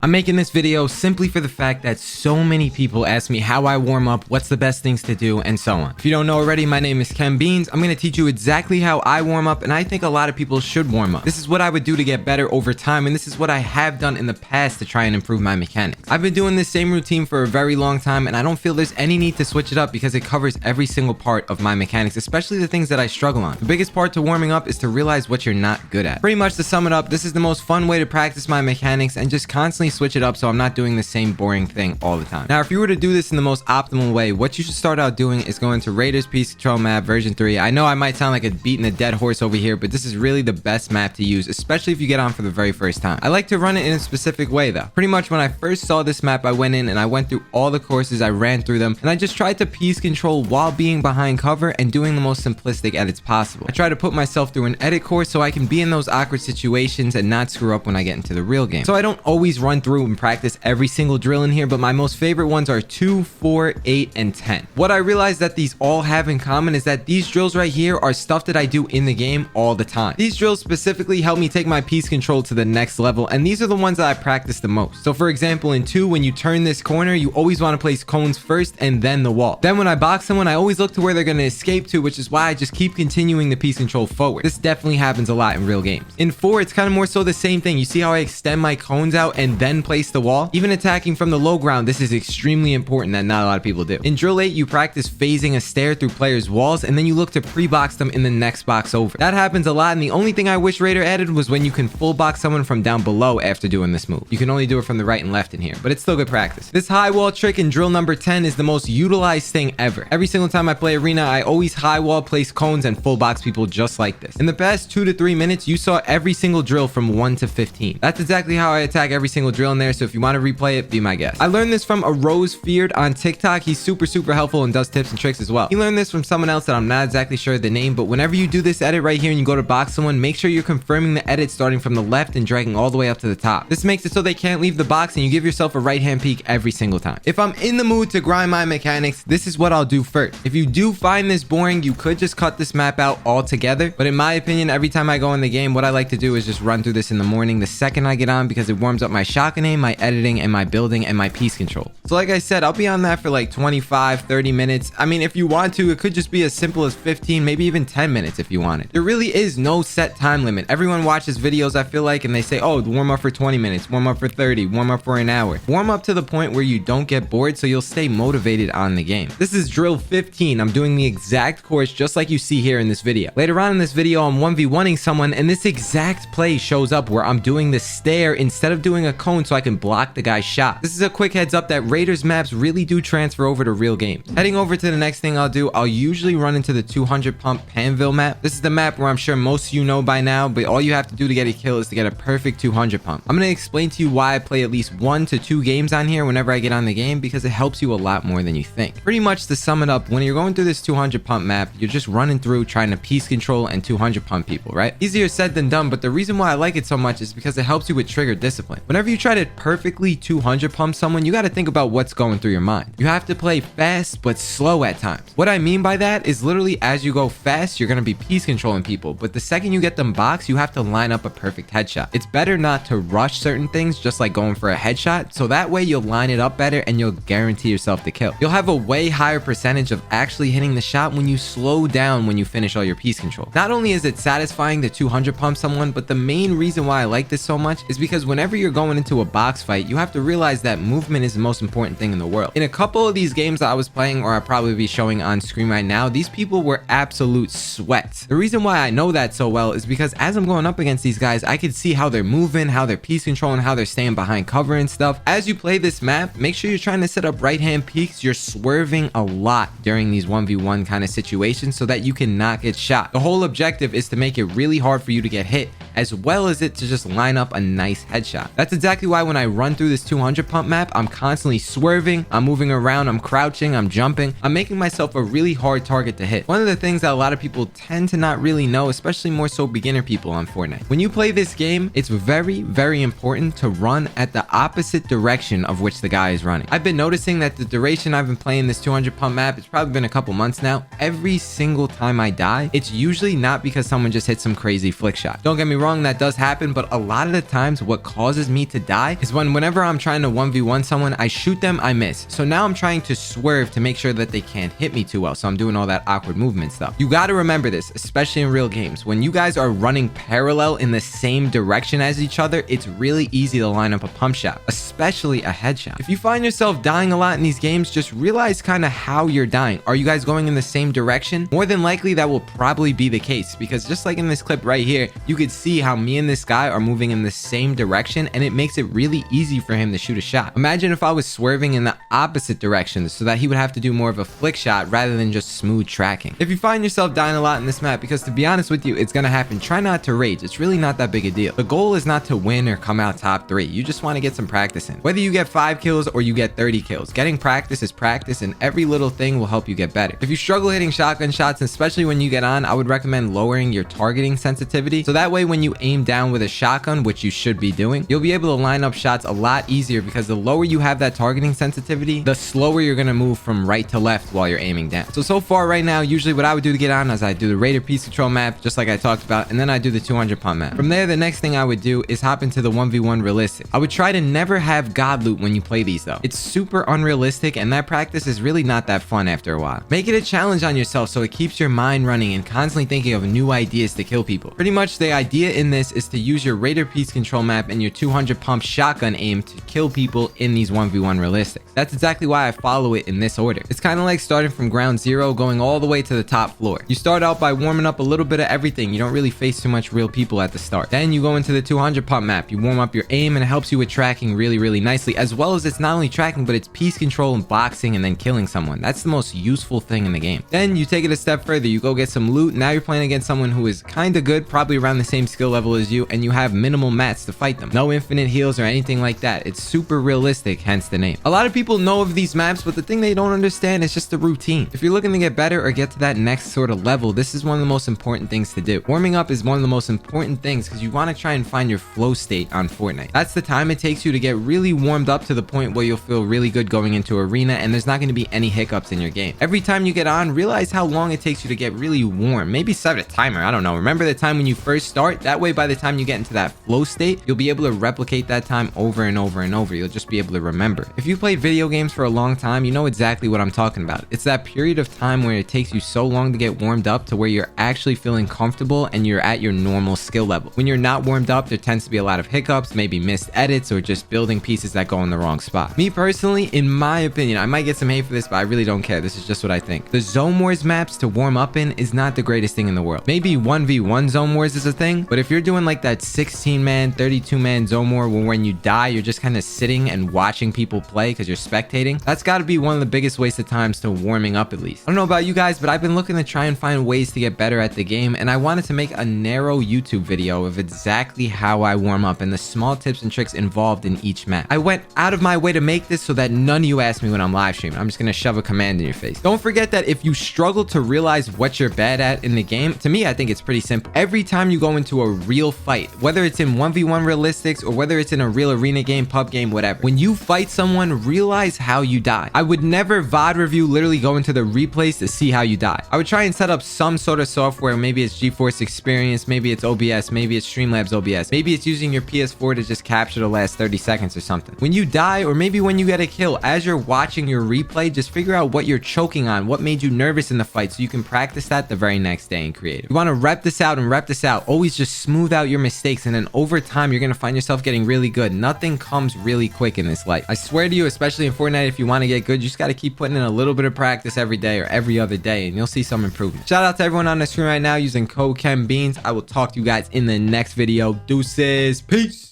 I'm making this video simply for the fact that so many people ask me how I warm up, what's the best things to do, and so on. If you don't know already, my name is KenBeans. I'm going to teach you exactly how I warm up, and I think a lot of people should warm up. This is what I would do to get better over time, and this is what I have done in the past to try and improve my mechanics. I've been doing this same routine for a very long time, and I don't feel there's any need to switch it up because it covers every single part of my mechanics, especially the things that I struggle on. The biggest part to warming up is to realize what you're not good at. Pretty much to sum it up, this is the most fun way to practice my mechanics and just constantly switch it up so I'm not doing the same boring thing all the time. Now, if you were to do this in the most optimal way, what you should start out doing is going to Raiders Peace Control map version 3. I know I might sound like a beating a dead horse over here, but this is really the best map to use, especially if you get on for the very first time. I like to run it in a specific way though. Pretty much when I first saw this map, I went in and I went through all the courses, I ran through them, and I just tried to peace control while being behind cover and doing the most simplistic edits possible. I try to put myself through an edit course so I can be in those awkward situations and not screw up when I get into the real game. So I don't always run through and practice every single drill in here, but my most favorite ones are 2, 4, 8, and 10. What I realized that these all have in common is that these drills right here are stuff that I do in the game all the time. These drills specifically help me take my peace control to the next level, and these are the ones that I practice the most. So for example, in 2, when you turn this corner, you always want to place cones first and then the wall. Then when I box someone, I always look to where they're going to escape to, which is why I just keep continuing the peace control forward. This definitely happens a lot in real games. In 4, it's kind of more so the same thing. You see how I extend my cones out and then place the wall? Even attacking from the low ground, this is extremely important that not a lot of people do. In drill 8, you practice phasing a stair through players' walls, and then you look to pre-box them in the next box over. That happens a lot, and the only thing I wish Raider added was when you can full box someone from down below after doing this move. You can only do it from the right and left in here, but it's still good practice. This high wall trick in drill number 10 is the most utilized thing ever. Every single time I play arena, I always high wall, place cones, and full box people just like this. In the past 2 to 3 minutes, you saw every single drill from 1 to 15. That's exactly how I attack every single drill in there, so if you want to replay it, be my guest. I learned this from a Rose Feared on TikTok. He's super helpful and does tips and tricks as well. He learned this from someone else that I'm not exactly sure the name, but whenever you do this edit right here and you go to box someone, make sure you're confirming the edit starting from the left and dragging all the way up to the top. This makes it so they can't leave the box and you give yourself a right hand peek every single time. If I'm in the mood to grind my mechanics, this is what I'll do first. If you do find this boring, you could just cut this map out altogether, but in my opinion, every time I go in the game, what I like to do is just run through this in the morning the second I get on, because it warms up my shotgun aim, my editing, and my building, and my peace control. So like I said, I'll be on that for like 25-30 minutes. I mean, if you want to, it could just be as simple as 15, maybe even 10 minutes if you want it. There really is no set time limit. Everyone watches videos, I feel like, and they say, oh, warm up for 20 minutes, warm up for 30, warm up for an hour. Warm up to the point where you don't get bored so you'll stay motivated on the game. This is drill 15. I'm doing the exact course just like you see here in this video. Later on in this video, I'm 1v1ing someone, and this exact play shows up where I'm doing the stair instead of doing a cone so I can block the guy's shot. This is a quick heads up that Raiders maps really do transfer over to real games. Heading over to the next thing I'll do, I'll usually run into the 200 pump Panville map. This is the map where I'm sure most of you know by now, but all you have to do to get a kill is to get a perfect 200 pump. I'm going to explain to you why I play at least 1 to 2 games on here whenever I get on the game, because it helps you a lot more than you think. Pretty much to sum it up, when you're going through this 200 pump map, you're just running through trying to peace control and 200 pump people, right? Easier said than done, but the reason why I like it so much is because it helps you with trigger discipline. Whenever you try to perfectly 200 pump someone, you got to think about what's going through your mind. You have to play fast but slow at times. What I mean by that is literally as you go fast, you're going to be peace controlling people, but the second you get them boxed, you have to line up a perfect headshot. It's better not to rush certain things, just like going for a headshot, so that way you'll line it up better and you'll guarantee yourself the kill. You'll have a way higher percentage of actually hitting the shot when you slow down when you finish all your peace control. Not only is it satisfying to 200 pump someone, but the main reason why I like this so much is because whenever you're going into a box fight, you have to realize that movement is the most important thing in the world. In a couple of these games that I was playing, or I'll probably be showing on screen right now, these people were absolute sweats. The reason why I know that so well is because as I'm going up against these guys, I can see how they're moving, how they're peace controlling, how they're staying behind cover and stuff. As you play this map, make sure you're trying to set up right hand peeks. You're swerving a lot during these 1v1 kind of situations so that you can not get shot. The whole objective is to make it really hard for you to get hit, as well as it to just line up a nice headshot. That's exactly why when I run through this 200 pump map, I'm constantly swerving, I'm moving around, I'm crouching, I'm jumping, I'm making myself a really hard target to hit. One of the things that a lot of people tend to not really know, especially more so beginner people on Fortnite, when you play this game, it's very important to run at the opposite direction of which the guy is running. I've been noticing that the duration I've been playing this 200 pump map, it's probably been a couple months now, every single time I die, it's usually not because someone just hit some crazy flick shot. Don't get me wrong, wrong, that does happen, but a lot of the times what causes me to die is whenever I'm trying to 1v1 someone, I shoot them, I miss. So now I'm trying to swerve to make sure that they can't hit me too well. So I'm doing all that awkward movement stuff. You got to remember this, especially in real games. When you guys are running parallel in the same direction as each other, it's really easy to line up a pump shot, especially a headshot. If you find yourself dying a lot in these games, just realize kind of how you're dying. Are you guys going in the same direction? More than likely, that will probably be the case, because just like in this clip right here, you could see how me and this guy are moving in the same direction, and it makes it really easy for him to shoot a shot. Imagine if I was swerving in the opposite direction so that he would have to do more of a flick shot rather than just smooth tracking. If you find yourself dying a lot in this map, because to be honest with you, it's gonna happen, try not to rage. It's really not that big a deal. The goal is not to win or come out top 3. You just want to get some practice in. Whether you get 5 kills or you get 30 kills, getting practice is practice, and every little thing will help you get better. If you struggle hitting shotgun shots, especially when you get on, I would recommend lowering your targeting sensitivity, so that way when you aim down with a shotgun, which you should be doing, you'll be able to line up shots a lot easier, because the lower you have that targeting sensitivity, the slower you're gonna move from right to left while you're aiming down. So far right now, usually what I would do to get on is I do the Raider Peace Control map, just like I talked about, and then I do the 200 pump map. From there, the next thing I would do is hop into the 1v1 realistic. I would try to never have god loot when you play these though. It's super unrealistic, and that practice is really not that fun after a while. Make it a challenge on yourself so it keeps your mind running and constantly thinking of new ideas to kill people. Pretty much the idea in this is to use your Raider Peace Control map and your 200 pump shotgun aim to kill people in these 1v1 realistics. That's exactly why I follow it in this order. It's kind of like starting from ground zero going all the way to the top floor. You start out by warming up a little bit of everything. You don't really face too much real people at the start. Then you go into the 200 pump map. You warm up your aim, and it helps you with tracking really nicely, as well as it's not only tracking, but it's piece control and boxing and then killing someone. That's the most useful thing in the game. Then you take it a step further. You go get some loot. Now you're playing against someone who is kind of good, probably around the same skill level as you, and you have minimal mats to fight them. No infinite heals or anything like that. It's super realistic, hence the name. A lot of people know of these maps, but the thing they don't understand is just the routine. If you're looking to get better or get to that next sort of level, this is one of the most important things to do. Warming up is one of the most important things, because you want to try and find your flow state on Fortnite. That's the time it takes you to get really warmed up to the point where you'll feel really good going into arena, and there's not going to be any hiccups in your game. Every time you get on, realize how long it takes you to get really warm. Maybe set a timer, I don't know. Remember the time when you first start? That way by the time you get into that flow state, you'll be able to replicate that time over and over and over. You'll just be able to remember. If you play video games for a long time, you know exactly what I'm talking about. It's that period of time where it takes you so long to get warmed up to where you're actually feeling comfortable and you're at your normal skill level. When you're not warmed up, there tends to be a lot of hiccups, maybe missed edits, or just building pieces that go in the wrong spot. Me personally, in my opinion, I might get some hate for this, but I really don't care. This is just what I think. The Zone Wars maps to warm up in is not the greatest thing in the world. Maybe 1v1 Zone Wars is a thing, but if you're doing like that 16-man, 32-man Zone War where when you die, you're just kind of sitting and watching people play because you're spectating, that's got to be one of the biggest waste of times to warming up at least. I don't know about you guys, but I've been looking to try and find ways to get better at the game, and I wanted to make a narrow YouTube video of exactly how I warm up and the small tips and tricks involved in each map. I went out of my way to make this so that none of you ask me when I'm live streaming. I'm just gonna shove a command in your face. Don't forget that if you struggle to realize what you're bad at in the game, to me, I think it's pretty simple. Every time you go into a real fight, whether it's in 1v1 realistics or whether it's in a real arena game, pub game, whatever, when you fight someone, realize how you die. I would never VOD review, literally go into the replays to see how you die. I would try and set up some sort of software. Maybe it's GeForce Experience, maybe it's OBS, maybe it's Streamlabs OBS, maybe it's using your PS4 to just capture the last 30 seconds or something. When you die, or maybe when you get a kill, as you're watching your replay, just figure out what you're choking on, what made you nervous in the fight, so you can practice that the very next day in creative. You want to rep this out and rep this out. Always just smooth out your mistakes, and then over time, you're going to find yourself getting really good. Nothing comes really quick in this life. I swear to you, especially in Fortnite, if you want to get good, you just got to keep putting in a little bit of practice every day or every other day, and you'll see some improvement. Shout out to everyone on the screen right now using code KenBeans. I will talk to you guys in the next video. Deuces. Peace.